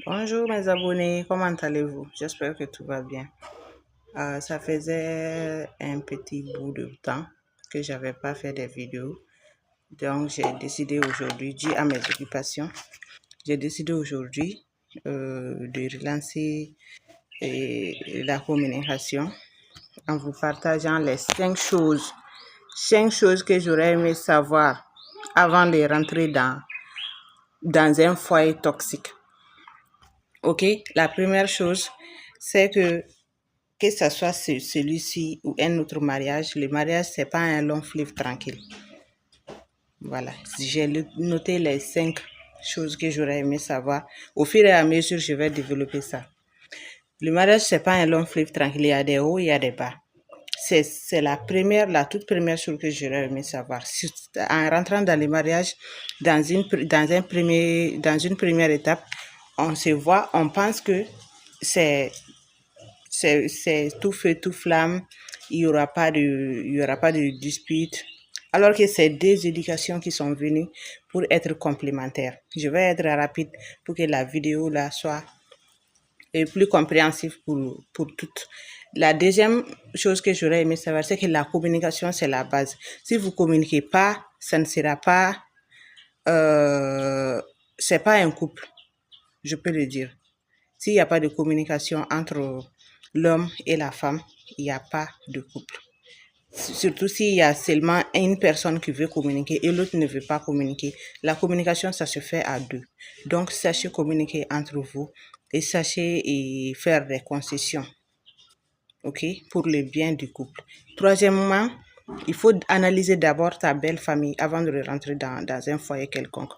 Bonjour mes abonnés, comment allez-vous? J'espère que tout va bien. Ça faisait un petit bout de temps que j'avais pas fait des vidéos. Donc j'ai décidé aujourd'hui, dû à mes occupations, j'ai décidé aujourd'hui de relancer la communication en vous partageant les 5 choses que j'aurais aimé savoir avant de rentrer dans un foyer toxique. Ok, la première chose, c'est que ce soit celui-ci ou un autre mariage, le mariage, c'est pas un long fleuve tranquille. Voilà, j'ai noté les 5 choses que j'aurais aimé savoir. Au fur et à mesure, je vais développer ça. Le mariage, c'est pas un long fleuve tranquille, il y a des hauts, il y a des bas. C'est la toute première chose que j'aurais aimé savoir. En rentrant dans le mariage, dans une première étape, on se voit, on pense que c'est tout feu, tout flamme, il y aura pas de dispute. Alors que c'est des éducations qui sont venues pour être complémentaires. Je vais être rapide pour que la vidéo là soit plus compréhensive pour toutes. La deuxième chose que j'aurais aimé savoir, c'est que la communication, c'est la base. Si vous communiquez pas, ça ne sera pas, c'est pas un couple, je peux le dire. S'il n'y a pas de communication entre l'homme et la femme, il n'y a pas de couple. Surtout s'il y a seulement une personne qui veut communiquer et l'autre ne veut pas communiquer. La communication, ça se fait à deux. Donc, sachez communiquer entre vous et sachez faire des concessions, ok, pour le bien du couple. Troisièmement, il faut analyser d'abord ta belle famille avant de rentrer dans un foyer quelconque.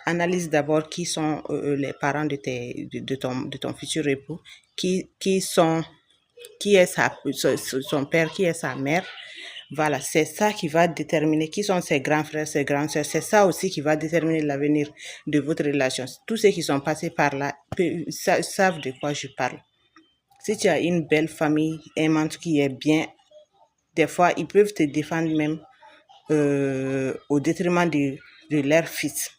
Analyse d'abord qui sont les parents de ton futur époux, qui est son père, qui est sa mère. Voilà, c'est ça qui va déterminer qui sont ses grands frères, ses grandes sœurs. C'est ça aussi qui va déterminer l'avenir de votre relation. Tous ceux qui sont passés par là savent de quoi je parle. Si tu as une belle famille aimante qui est bien, des fois, ils peuvent te défendre même au détriment de leur fils.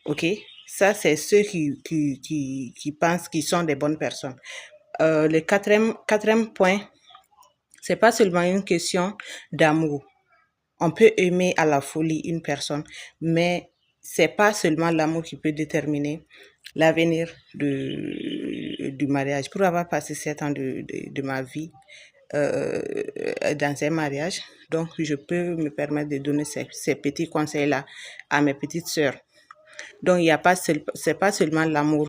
Ok? Ça, c'est ceux qui pensent qu'ils sont des bonnes personnes. Le quatrième point, c'est pas seulement une question d'amour. On peut aimer à la folie une personne, mais c'est pas seulement l'amour qui peut déterminer l'avenir du mariage. Pour avoir passé 7 ans de ma vie dans un mariage, donc je peux me permettre de donner ces petits conseils-là à mes petites sœurs. Donc, c'est pas seulement l'amour